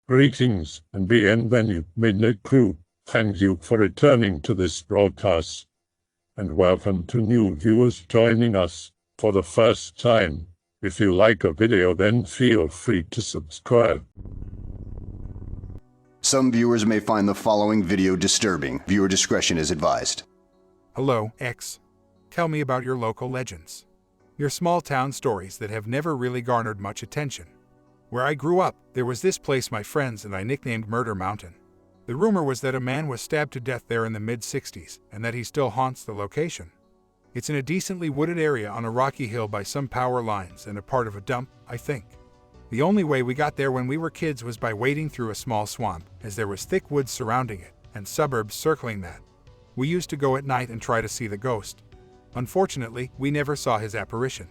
Greetings and bienvenue, Midnight Crew. Thank you for returning to this broadcast. And welcome to new viewers joining us for the first time. If you like a video, then feel free to subscribe. Some viewers may find the following video disturbing. Viewer discretion is advised. Hello, X. Tell me about your local legends. Your small town stories that have never really garnered much attention. Where I grew up, there was this place my friends and I nicknamed Murder Mountain. The rumor was that a man was stabbed to death there in the mid-60s and that he still haunts the location. It's in a decently wooded area on a rocky hill by some power lines and a part of a dump, I think. The only way we got there when we were kids was by wading through a small swamp, as there was thick woods surrounding it and suburbs circling that. We used to go at night and try to see the ghost. Unfortunately, we never saw his apparition,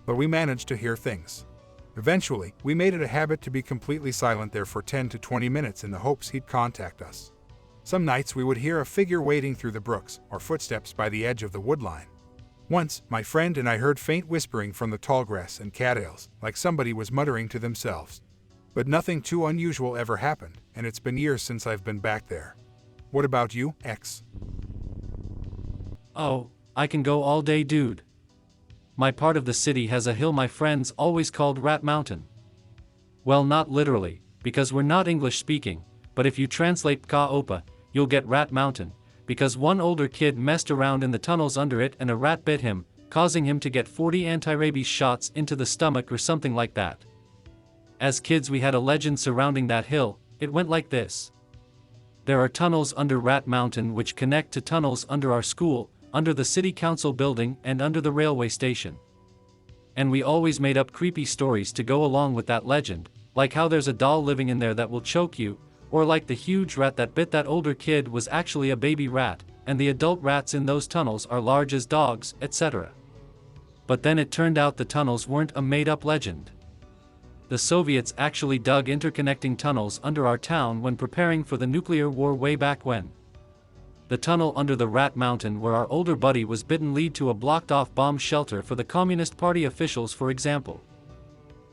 but we managed to hear things. Eventually, we made it a habit to be completely silent there for 10 to 20 minutes in the hopes he'd contact us. Some nights we would hear a figure wading through the brooks or footsteps by the edge of the woodline. Once, my friend and I heard faint whispering from the tall grass and cattails, like somebody was muttering to themselves. But nothing too unusual ever happened, and it's been years since I've been back there. What about you, X? Oh, I can go all day, dude. My part of the city has a hill my friends always called Rat Mountain. Well, not literally, because we're not English speaking, but if you translate Ka Opa, you'll get Rat Mountain, because one older kid messed around in the tunnels under it and a rat bit him, causing him to get 40 anti-rabies shots into the stomach or something like that. As kids we had a legend surrounding that hill. It went like this. There are tunnels under Rat Mountain which connect to tunnels under our school, under the city council building and under the railway station. And we always made up creepy stories to go along with that legend, like how there's a doll living in there that will choke you, or like the huge rat that bit that older kid was actually a baby rat, and the adult rats in those tunnels are large as dogs, etc. But then it turned out the tunnels weren't a made-up legend. The Soviets actually dug interconnecting tunnels under our town when preparing for the nuclear war way back when. The tunnel under the Rat Mountain where our older buddy was bitten led to a blocked-off bomb shelter for the Communist Party officials, for example.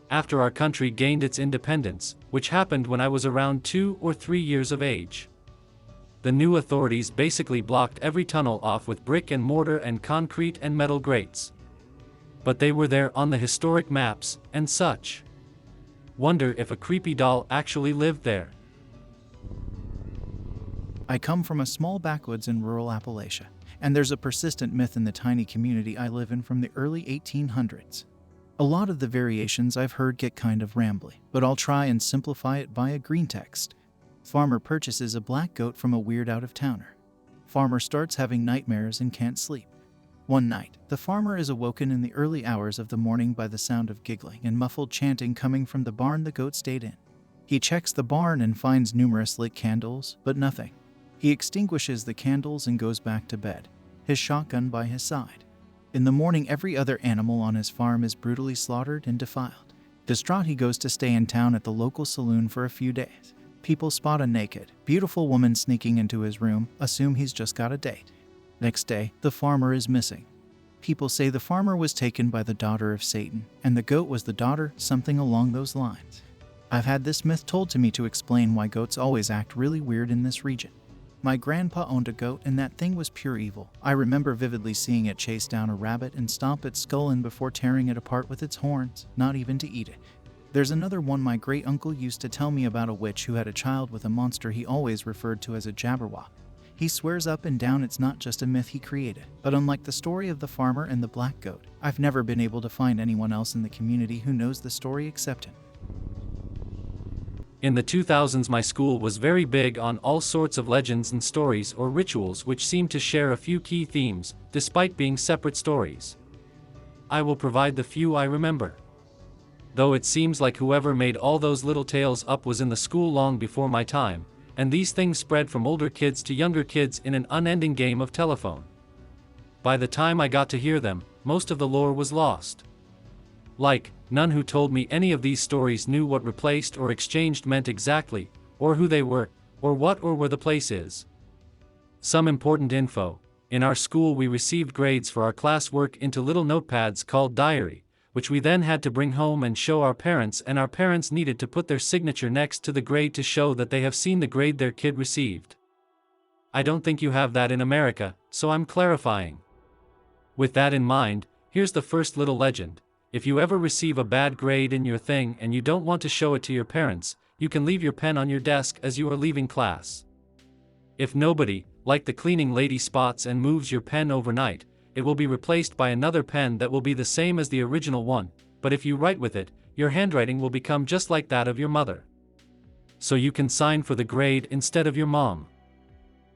After our country gained its independence, which happened when I was around 2 or 3 years of age, the new authorities basically blocked every tunnel off with brick and mortar and concrete and metal grates. But they were there on the historic maps and such. Wonder if a creepy doll actually lived there. I come from a small backwoods in rural Appalachia, and there's a persistent myth in the tiny community I live in from the early 1800s. A lot of the variations I've heard get kind of rambly, but I'll try and simplify it via Greentext. Farmer purchases a black goat from a weird out-of-towner. Farmer starts having nightmares and can't sleep. One night, the farmer is awoken in the early hours of the morning by the sound of giggling and muffled chanting coming from the barn the goat stayed in. He checks the barn and finds numerous lit candles, but nothing. He extinguishes the candles and goes back to bed, his shotgun by his side. In the morning, every other animal on his farm is brutally slaughtered and defiled. Distraught, he goes to stay in town at the local saloon for a few days. People spot a naked, beautiful woman sneaking into his room, assume he's just got a date. Next day, the farmer is missing. People say the farmer was taken by the daughter of Satan, and the goat was the daughter, something along those lines. I've had this myth told to me to explain why goats always act really weird in this region. My grandpa owned a goat and that thing was pure evil. I remember vividly seeing it chase down a rabbit and stomp its skull in before tearing it apart with its horns, not even to eat it. There's another one. My great uncle used to tell me about a witch who had a child with a monster he always referred to as a jabberwock. He swears up and down it's not just a myth he created, but unlike the story of the farmer and the black goat, I've never been able to find anyone else in the community who knows the story except him. In the 2000s my school was very big on all sorts of legends and stories or rituals which seemed to share a few key themes, despite being separate stories. I will provide the few I remember. Though it seems like whoever made all those little tales up was in the school long before my time, and these things spread from older kids to younger kids in an unending game of telephone. By the time I got to hear them, most of the lore was lost. Like, none who told me any of these stories knew what replaced or exchanged meant exactly, or who they were, or what or where the place is. Some important info. In our school we received grades for our class work into little notepads called diary, which we then had to bring home and show our parents, and our parents needed to put their signature next to the grade to show that they have seen the grade their kid received. I don't think you have that in America, so I'm clarifying. With that in mind, here's the first little legend. If you ever receive a bad grade in your thing and you don't want to show it to your parents, you can leave your pen on your desk as you are leaving class. If nobody, like the cleaning lady, spots and moves your pen overnight, it will be replaced by another pen that will be the same as the original one, but if you write with it, your handwriting will become just like that of your mother. So you can sign for the grade instead of your mom.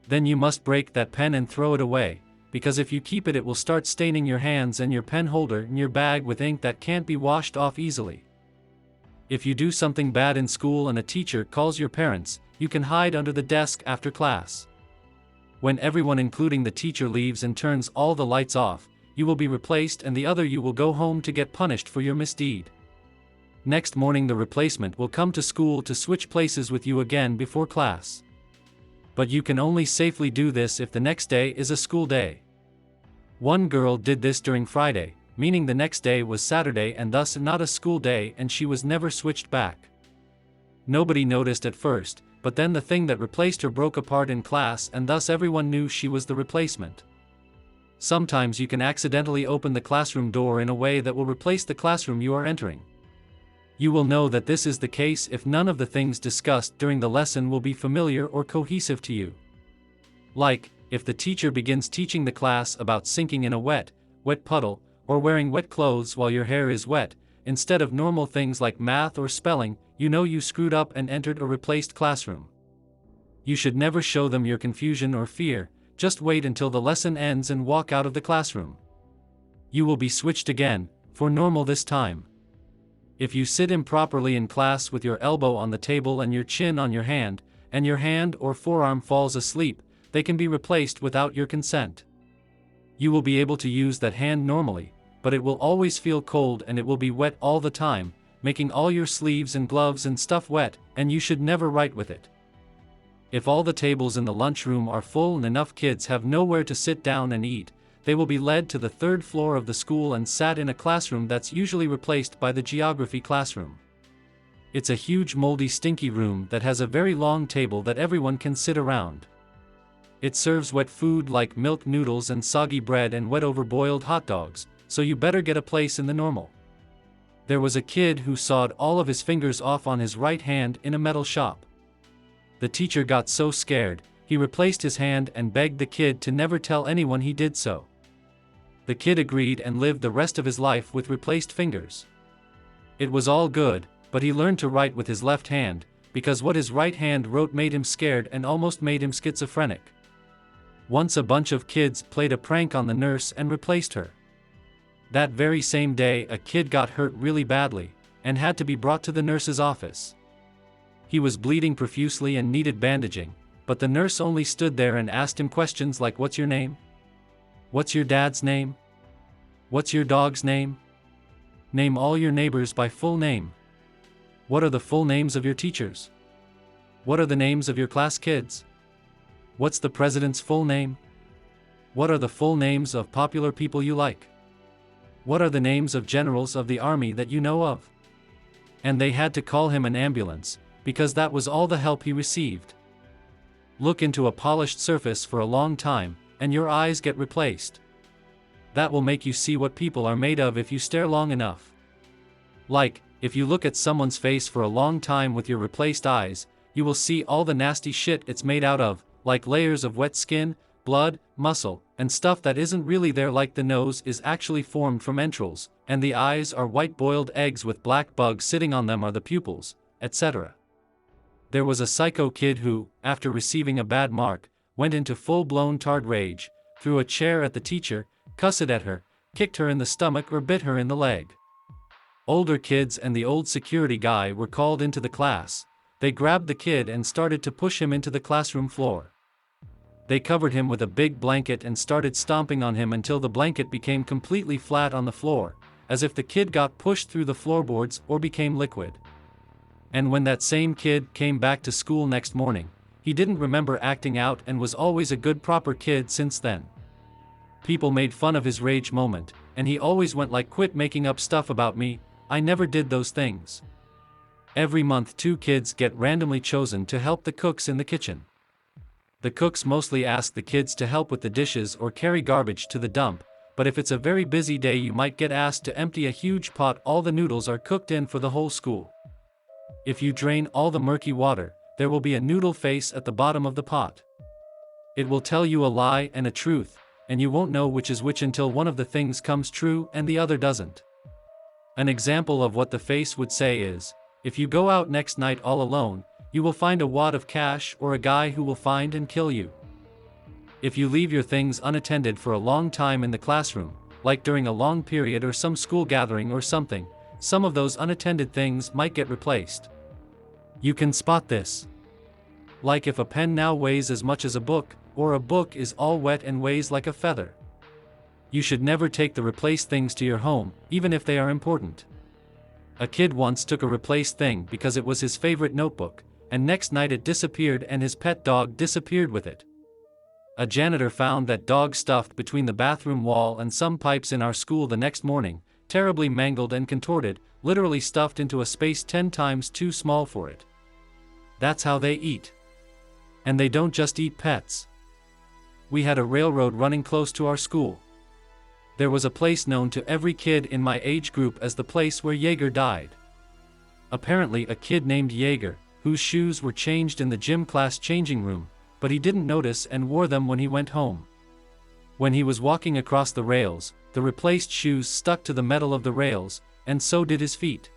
Then you must break that pen and throw it away, because if you keep it, it will start staining your hands and your pen holder in your bag with ink that can't be washed off easily. If you do something bad in school and a teacher calls your parents, you can hide under the desk after class. When everyone including the teacher leaves and turns all the lights off, you will be replaced and the other you will go home to get punished for your misdeed. Next morning the replacement will come to school to switch places with you again before class. But you can only safely do this if the next day is a school day. One girl did this during Friday, meaning the next day was Saturday and thus not a school day, and she was never switched back. Nobody noticed at first, but then the thing that replaced her broke apart in class and thus everyone knew she was the replacement. Sometimes you can accidentally open the classroom door in a way that will replace the classroom you are entering. You will know that this is the case if none of the things discussed during the lesson will be familiar or cohesive to you. Like, if the teacher begins teaching the class about sinking in a wet puddle, or wearing wet clothes while your hair is wet, instead of normal things like math or spelling, you know you screwed up and entered a replaced classroom. You should never show them your confusion or fear, just wait until the lesson ends and walk out of the classroom. You will be switched again, for normal this time. If you sit improperly in class with your elbow on the table and your chin on your hand, and your hand or forearm falls asleep, they can be replaced without your consent. You will be able to use that hand normally, but it will always feel cold and it will be wet all the time, making all your sleeves and gloves and stuff wet, and you should never write with it. If all the tables in the lunchroom are full and enough kids have nowhere to sit down and eat, they will be led to the third floor of the school and sat in a classroom that's usually replaced by the geography classroom. It's a huge moldy stinky room that has a very long table that everyone can sit around. It serves wet food like milk noodles and soggy bread and wet over-boiled hot dogs, so you better get a place in the normal. There was a kid who sawed all of his fingers off on his right hand in a metal shop. The teacher got so scared, he replaced his hand and begged the kid to never tell anyone he did so. The kid agreed and lived the rest of his life with replaced fingers. It was all good, but he learned to write with his left hand, because what his right hand wrote made him scared and almost made him schizophrenic. Once a bunch of kids played a prank on the nurse and replaced her. That very same day a kid got hurt really badly, and had to be brought to the nurse's office. He was bleeding profusely and needed bandaging, but the nurse only stood there and asked him questions like, "What's your name? What's your dad's name? What's your dog's name? Name all your neighbors by full name. What are the full names of your teachers? What are the names of your class kids? What's the president's full name? What are the full names of popular people you like? What are the names of generals of the army that you know of?" And they had to call him an ambulance, because that was all the help he received. Look into a polished surface for a long time, and your eyes get replaced. That will make you see what people are made of if you stare long enough. Like, if you look at someone's face for a long time with your replaced eyes, you will see all the nasty shit it's made out of, like layers of wet skin, blood, muscle, and stuff that isn't really there, like the nose is actually formed from entrails, and the eyes are white boiled eggs with black bugs sitting on them are the pupils, etc. There was a psycho kid who, after receiving a bad mark, went into full-blown tard rage, threw a chair at the teacher, cussed at her, kicked her in the stomach or bit her in the leg. Older kids and the old security guy were called into the class. They grabbed the kid and started to push him into the classroom floor. They covered him with a big blanket and started stomping on him until the blanket became completely flat on the floor, as if the kid got pushed through the floorboards or became liquid. And when that same kid came back to school next morning, he didn't remember acting out and was always a good proper kid since then. People made fun of his rage moment, and he always went like, "Quit making up stuff about me, I never did those things." Every month 2 kids get randomly chosen to help the cooks in the kitchen. The cooks mostly ask the kids to help with the dishes or carry garbage to the dump, but if it's a very busy day you might get asked to empty a huge pot all the noodles are cooked in for the whole school. If you drain all the murky water, there will be a noodle face at the bottom of the pot. It will tell you a lie and a truth, and you won't know which is which until one of the things comes true and the other doesn't. An example of what the face would say is, if you go out next night all alone, you will find a wad of cash or a guy who will find and kill you. If you leave your things unattended for a long time in the classroom, like during a long period or some school gathering or something, some of those unattended things might get replaced. You can spot this. Like if a pen now weighs as much as a book, or a book is all wet and weighs like a feather. You should never take the replaced things to your home, even if they are important. A kid once took a replaced thing because it was his favorite notebook, and next night it disappeared and his pet dog disappeared with it. A janitor found that dog stuffed between the bathroom wall and some pipes in our school the next morning, terribly mangled and contorted, literally stuffed into a space 10 times too small for it. That's how they eat. And they don't just eat pets. We had a railroad running close to our school. There was a place known to every kid in my age group as the place where Jaeger died. Apparently a kid named Jaeger, whose shoes were changed in the gym class changing room, but he didn't notice and wore them when he went home. When he was walking across the rails, the replaced shoes stuck to the metal of the rails, and so did his feet.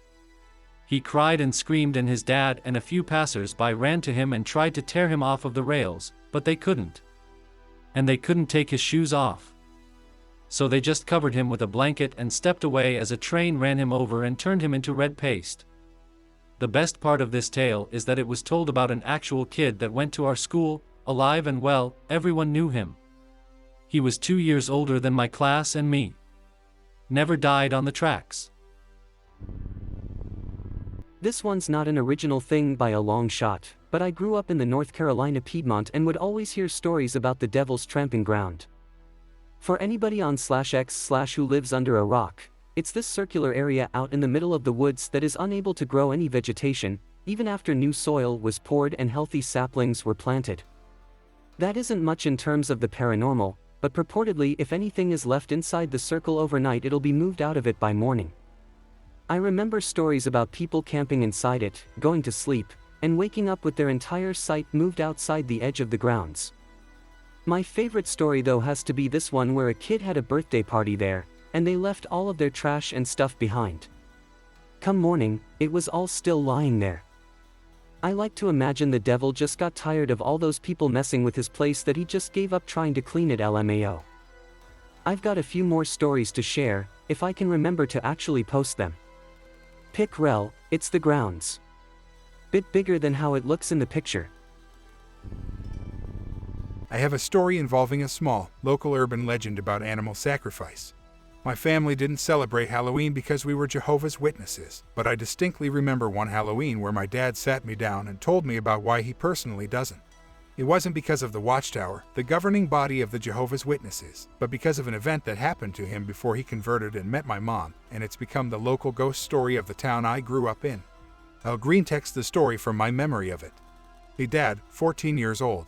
He cried and screamed and his dad and a few passers-by ran to him and tried to tear him off of the rails, but they couldn't. And they couldn't take his shoes off. So they just covered him with a blanket and stepped away as a train ran him over and turned him into red paste. The best part of this tale is that it was told about an actual kid that went to our school, alive and well, everyone knew him. He was 2 years older than my class and me. Never died on the tracks. This one's not an original thing by a long shot, but I grew up in the North Carolina Piedmont and would always hear stories about the Devil's Tramping Ground. For anybody on /x/ who lives under a rock, it's this circular area out in the middle of the woods that is unable to grow any vegetation, even after new soil was poured and healthy saplings were planted. That isn't much in terms of the paranormal, but purportedly if anything is left inside the circle overnight it'll be moved out of it by morning. I remember stories about people camping inside it, going to sleep, and waking up with their entire site moved outside the edge of the grounds. My favorite story though has to be this one where a kid had a birthday party there, and they left all of their trash and stuff behind. Come morning, it was all still lying there. I like to imagine the devil just got tired of all those people messing with his place that he just gave up trying to clean it LMAO. I've got a few more stories to share, if I can remember to actually post them. Pick rel, it's the grounds. Bit bigger than how it looks in the picture. I have a story involving a small, local urban legend about animal sacrifice. My family didn't celebrate Halloween because we were Jehovah's Witnesses, but I distinctly remember one Halloween where my dad sat me down and told me about why he personally doesn't. It wasn't because of the Watchtower, the governing body of the Jehovah's Witnesses, but because of an event that happened to him before he converted and met my mom, and it's become the local ghost story of the town I grew up in. I'll greentext the story from my memory of it. The dad, 14 years old.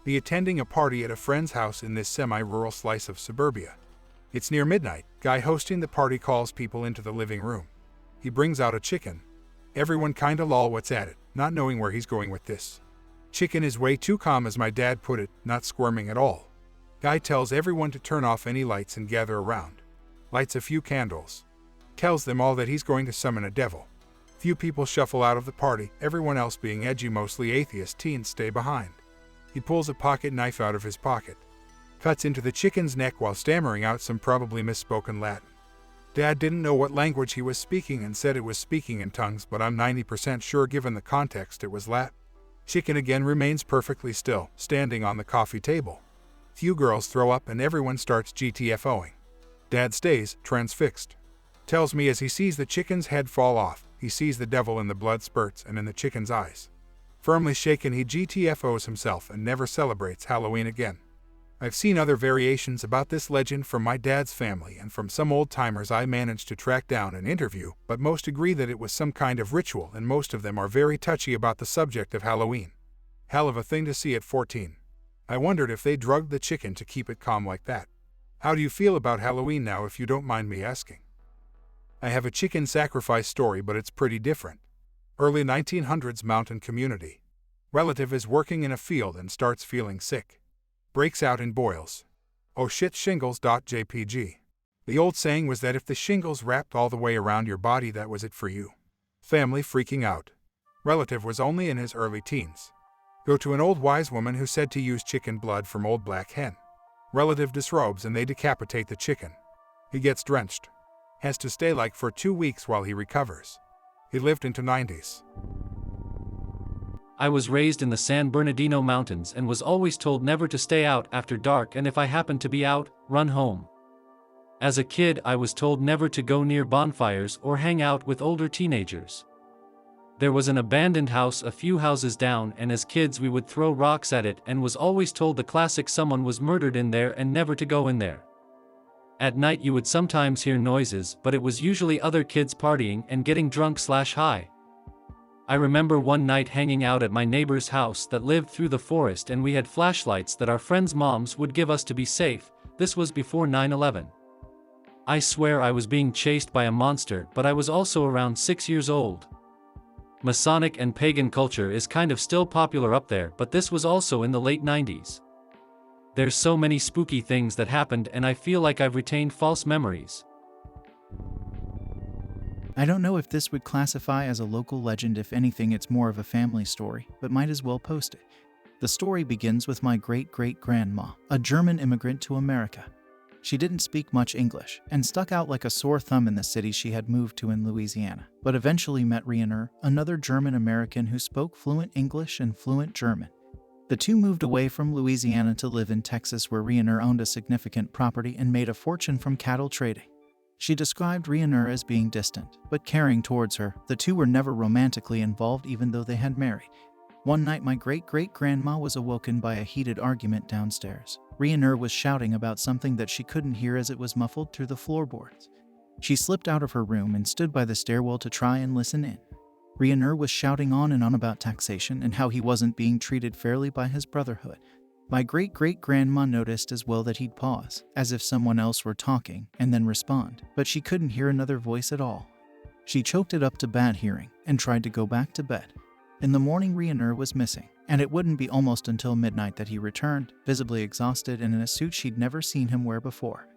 He attending a party at a friend's house in this semi-rural slice of suburbia. It's near midnight. Guy hosting the party calls people into the living room. He brings out a chicken. Everyone kinda lol what's at it, not knowing where he's going with this. Chicken is way too calm as my dad put it, not squirming at all. Guy tells everyone to turn off any lights and gather around. Lights a few candles. Tells them all that he's going to summon a devil. Few people shuffle out of the party, everyone else being edgy mostly atheist teens stay behind. He pulls a pocket knife out of his pocket. Cuts into the chicken's neck while stammering out some probably misspoken Latin. Dad didn't know what language he was speaking and said it was speaking in tongues, but I'm 90% sure given the context it was Latin. Chicken again remains perfectly still, standing on the coffee table. Few girls throw up and everyone starts GTFOing. Dad stays, transfixed. Tells me as he sees the chicken's head fall off, he sees the devil in the blood spurts and in the chicken's eyes. Firmly shaken, he GTFOs himself and never celebrates Halloween again. I've seen other variations about this legend from my dad's family and from some old-timers I managed to track down and interview, but most agree that it was some kind of ritual, and most of them are very touchy about the subject of Halloween. Hell of a thing to see at 14. I wondered if they drugged the chicken to keep it calm like that. How do you feel about Halloween now, if you don't mind me asking? I have a chicken sacrifice story, but it's pretty different. Early 1900s mountain community. Relative is working in a field and starts feeling sick. Breaks out in boils. Oh shit, shingles.jpg. The old saying was that if the shingles wrapped all the way around your body, that was it for you. Family freaking out. Relative was only in his early teens. Go to an old wise woman who said to use chicken blood from old black hen. Relative disrobes and they decapitate the chicken. He gets drenched. Has to stay like for 2 weeks while he recovers. He lived into 90s. I was raised in the San Bernardino Mountains and was always told never to stay out after dark, and if I happened to be out, run home. As a kid, I was told never to go near bonfires or hang out with older teenagers. There was an abandoned house a few houses down, and as kids we would throw rocks at it, and was always told the classic someone was murdered in there and never to go in there. At night you would sometimes hear noises, but it was usually other kids partying and getting drunk/high. I remember one night hanging out at my neighbor's house that lived through the forest, and we had flashlights that our friends' moms would give us to be safe. This was before 9/11. I swear I was being chased by a monster, but I was also around 6 years old. Masonic and pagan culture is kind of still popular up there, but this was also in the late 90s. There's so many spooky things that happened, and I feel like I've retained false memories. I don't know if this would classify as a local legend. If anything, it's more of a family story, but might as well post it. The story begins with my great-great-grandma, a German immigrant to America. She didn't speak much English and stuck out like a sore thumb in the city she had moved to in Louisiana, but eventually met Reiner, another German American who spoke fluent English and fluent German. The two moved away from Louisiana to live in Texas, where Reiner owned a significant property and made a fortune from cattle trading. She described Reiner as being distant, but caring towards her. The two were never romantically involved, even though they had married. One night my great-great-grandma was awoken by a heated argument downstairs. Reiner was shouting about something that she couldn't hear as it was muffled through the floorboards. She slipped out of her room and stood by the stairwell to try and listen in. Reiner was shouting on and on about taxation and how he wasn't being treated fairly by his brotherhood. My great-great-grandma noticed as well that he'd pause, as if someone else were talking, and then respond, but she couldn't hear another voice at all. She choked it up to bad hearing, and tried to go back to bed. In the morning, Reiner was missing, and it wouldn't be almost until midnight that he returned, visibly exhausted and in a suit she'd never seen him wear before.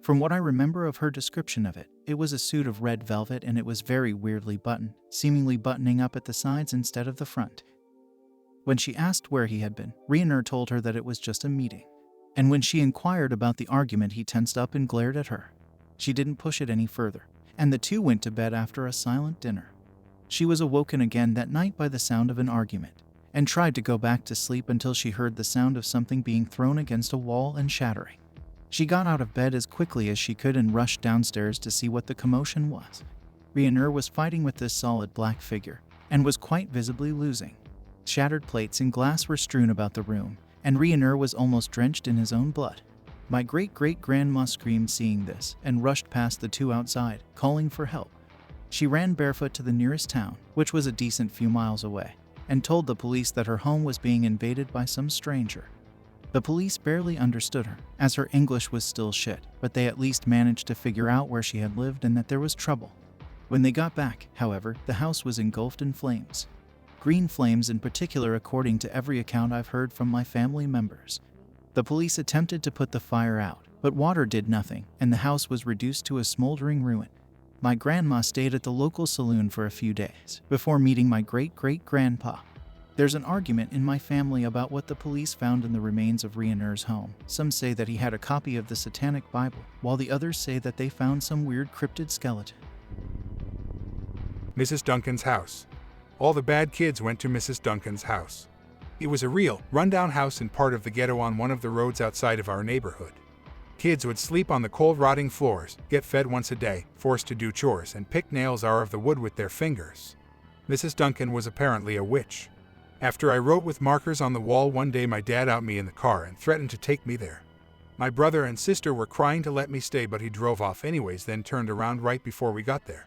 From what I remember of her description of it, it was a suit of red velvet, and it was very weirdly buttoned, seemingly buttoning up at the sides instead of the front. When she asked where he had been, Reiner told her that it was just a meeting. And when she inquired about the argument, he tensed up and glared at her. She didn't push it any further, and the two went to bed after a silent dinner. She was awoken again that night by the sound of an argument, and tried to go back to sleep until she heard the sound of something being thrown against a wall and shattering. She got out of bed as quickly as she could and rushed downstairs to see what the commotion was. Reiner was fighting with this solid black figure, and was quite visibly losing. Shattered plates and glass were strewn about the room, and Reiner was almost drenched in his own blood. My great-great-grandma screamed seeing this, and rushed past the two outside, calling for help. She ran barefoot to the nearest town, which was a decent few miles away, and told the police that her home was being invaded by some stranger. The police barely understood her, as her English was still shit, but they at least managed to figure out where she had lived and that there was trouble. When they got back, however, the house was engulfed in flames. Green flames in particular, according to every account I've heard from my family members. The police attempted to put the fire out, but water did nothing, and the house was reduced to a smoldering ruin. My grandma stayed at the local saloon for a few days, before meeting my great-great-grandpa. There's an argument in my family about what the police found in the remains of Reiner's home. Some say that he had a copy of the Satanic Bible, while the others say that they found some weird cryptid skeleton. Mrs. Duncan's house. All the bad kids went to Mrs. Duncan's house. It was a real, rundown house in part of the ghetto on one of the roads outside of our neighborhood. Kids would sleep on the cold, rotting floors, get fed once a day, forced to do chores, and pick nails out of the wood with their fingers. Mrs. Duncan was apparently a witch. After I wrote with markers on the wall one day, my dad out me in the car and threatened to take me there. My brother and sister were crying to let me stay, but he drove off anyways, then turned around right before we got there.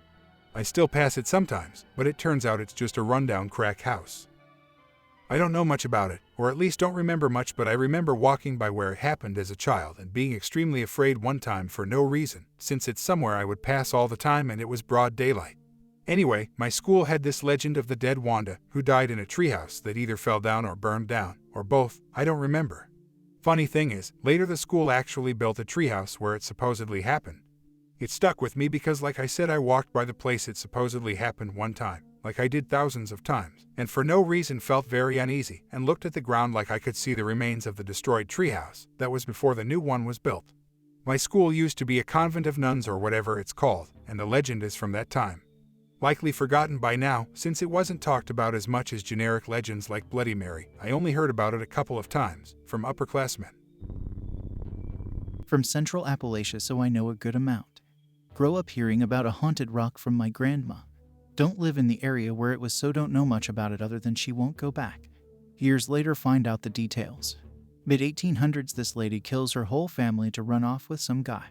I still pass it sometimes, but it turns out it's just a rundown crack house. I don't know much about it, or at least don't remember much, but I remember walking by where it happened as a child and being extremely afraid one time for no reason, since it's somewhere I would pass all the time and it was broad daylight. Anyway, my school had this legend of the dead Wanda, who died in a treehouse that either fell down or burned down, or both, I don't remember. Funny thing is, later the school actually built a treehouse where it supposedly happened. It stuck with me because, like I said, I walked by the place it supposedly happened one time, like I did thousands of times, and for no reason felt very uneasy and looked at the ground like I could see the remains of the destroyed treehouse that was before the new one was built. My school used to be a convent of nuns or whatever it's called, and the legend is from that time. Likely forgotten by now, since it wasn't talked about as much as generic legends like Bloody Mary. I only heard about it a couple of times, from upperclassmen. From Central Appalachia, so I know a good amount. Grow up hearing about a haunted rock from my grandma. Don't live in the area where it was, so don't know much about it other than she won't go back. Years later find out the details. Mid-1800s, this lady kills her whole family to run off with some guy.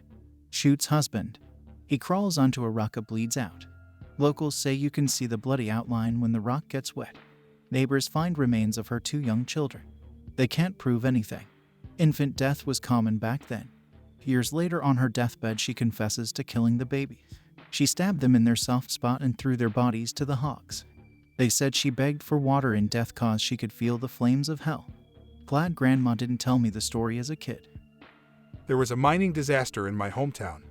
Shoots husband. He crawls onto a rock and bleeds out. Locals say you can see the bloody outline when the rock gets wet. Neighbors find remains of her 2 young children. They can't prove anything. Infant death was common back then. Years later, on her deathbed, she confesses to killing the babies. She stabbed them in their soft spot and threw their bodies to the hogs. They said she begged for water in death cause she could feel the flames of hell. Glad Grandma didn't tell me the story as a kid. There was a mining disaster in my hometown.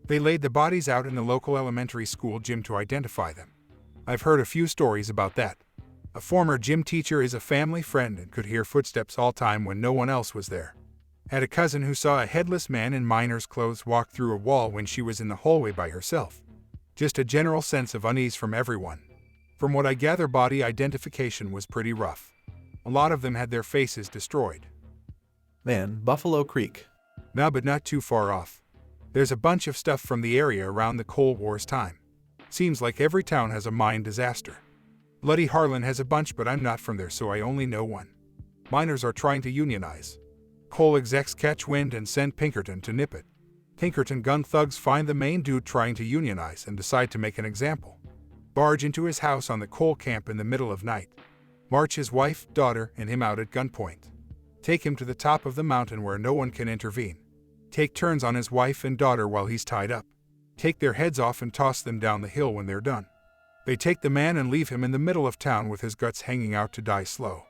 They laid the bodies out in the local elementary school gym to identify them. I've heard a few stories about that. A former gym teacher is a family friend and could hear footsteps all time when no one else was there. Had a cousin who saw a headless man in miner's clothes walk through a wall when she was in the hallway by herself. Just a general sense of unease from everyone. From what I gather, body identification was pretty rough. A lot of them had their faces destroyed. Man, Buffalo Creek. No, but not too far off. There's a bunch of stuff from the area around the Cold War's time. Seems like every town has a mine disaster. Bloody Harlan has a bunch, but I'm not from there, so I only know one. Miners are trying to unionize. Coal execs catch wind and send Pinkerton to nip it. Pinkerton gun thugs find the main dude trying to unionize and decide to make an example. Barge into his house on the coal camp in the middle of night. March his wife, daughter, and him out at gunpoint. Take him to the top of the mountain where no one can intervene. Take turns on his wife and daughter while he's tied up. Take their heads off and toss them down the hill when they're done. They take the man and leave him in the middle of town with his guts hanging out to die slow.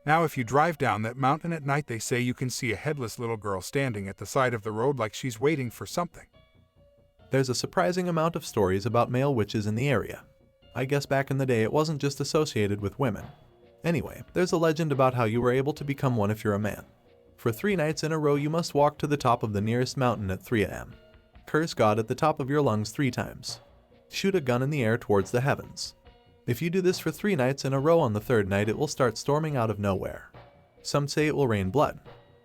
Now if you drive down that mountain at night, they say you can see a headless little girl standing at the side of the road like she's waiting for something. There's a surprising amount of stories about male witches in the area. I guess back in the day it wasn't just associated with women. Anyway, there's a legend about how you were able to become one if you're a man. For 3 nights in a row, you must walk to the top of the nearest mountain at 3 a.m. Curse God at the top of your lungs 3 times. Shoot a gun in the air towards the heavens. If you do this for 3 nights in a row, on the 3rd night it will start storming out of nowhere. Some say it will rain blood.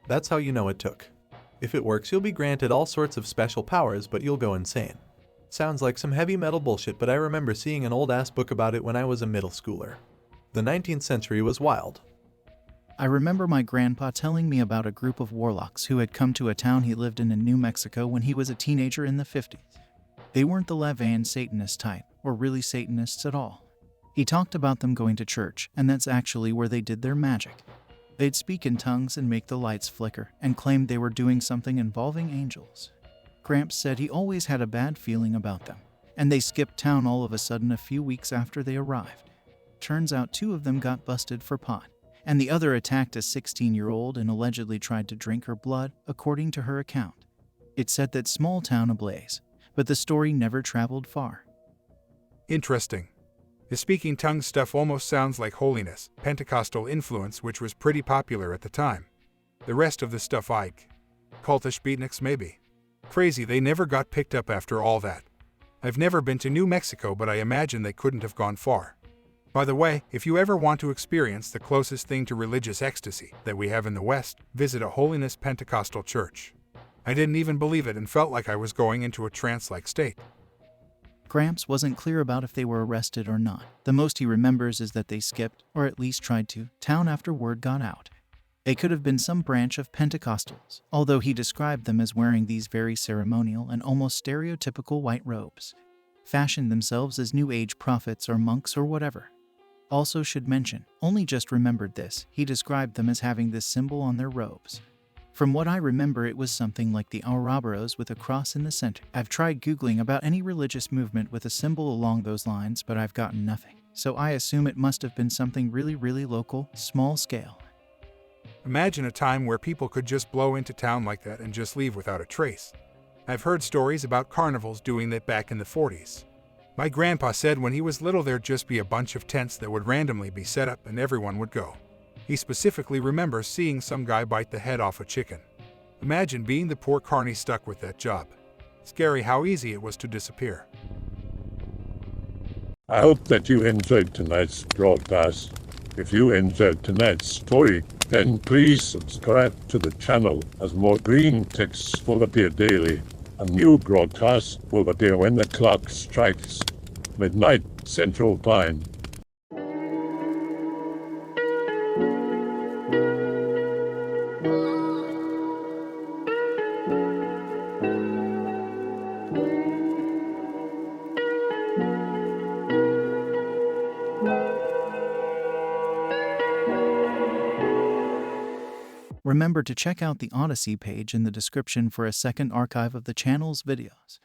That's how you know it took. If it works, you'll be granted all sorts of special powers, but you'll go insane. Sounds like some heavy metal bullshit, but I remember seeing an old-ass book about it when I was a middle schooler. The 19th century was wild. I remember my grandpa telling me about a group of warlocks who had come to a town he lived in New Mexico when he was a teenager in the 50s. They weren't the Levan Satanist type, or really Satanists at all. He talked about them going to church, and that's actually where they did their magic. They'd speak in tongues and make the lights flicker, and claimed they were doing something involving angels. Gramps said he always had a bad feeling about them, and they skipped town all of a sudden a few weeks after they arrived. Turns out 2 of them got busted for pot, and the other attacked a 16-year-old and allegedly tried to drink her blood, according to her account. It set that small town ablaze, but the story never traveled far. Interesting. The speaking tongues stuff almost sounds like holiness, Pentecostal influence, which was pretty popular at the time. The rest of the stuff Ike. Cultish beatniks maybe. Crazy they never got picked up after all that. I've never been to New Mexico, but I imagine they couldn't have gone far. By the way, if you ever want to experience the closest thing to religious ecstasy that we have in the West, visit a holiness Pentecostal church. I didn't even believe it and felt like I was going into a trance-like state. Gramps wasn't clear about if they were arrested or not. The most he remembers is that they skipped, or at least tried to, town after word got out. They could have been some branch of Pentecostals, although he described them as wearing these very ceremonial and almost stereotypical white robes, fashioned themselves as New Age prophets or monks or whatever. Also should mention, only just remembered this, he described them as having this symbol on their robes. From what I remember, it was something like the Ouroboros with a cross in the center. I've tried Googling about any religious movement with a symbol along those lines, but I've gotten nothing. So I assume it must have been something really, really local, small scale. Imagine a time where people could just blow into town like that and just leave without a trace. I've heard stories about carnivals doing that back in the 40s. My grandpa said when he was little there'd just be a bunch of tents that would randomly be set up and everyone would go. He specifically remembers seeing some guy bite the head off a chicken. Imagine being the poor carny stuck with that job. Scary how easy it was to disappear. I hope that you enjoyed tonight's broadcast. If you enjoyed tonight's story, then please subscribe to the channel as more green texts will appear daily. A new broadcast will appear when the clock strikes midnight Central Time. Remember to check out the Odyssey page in the description for a second archive of the channel's videos.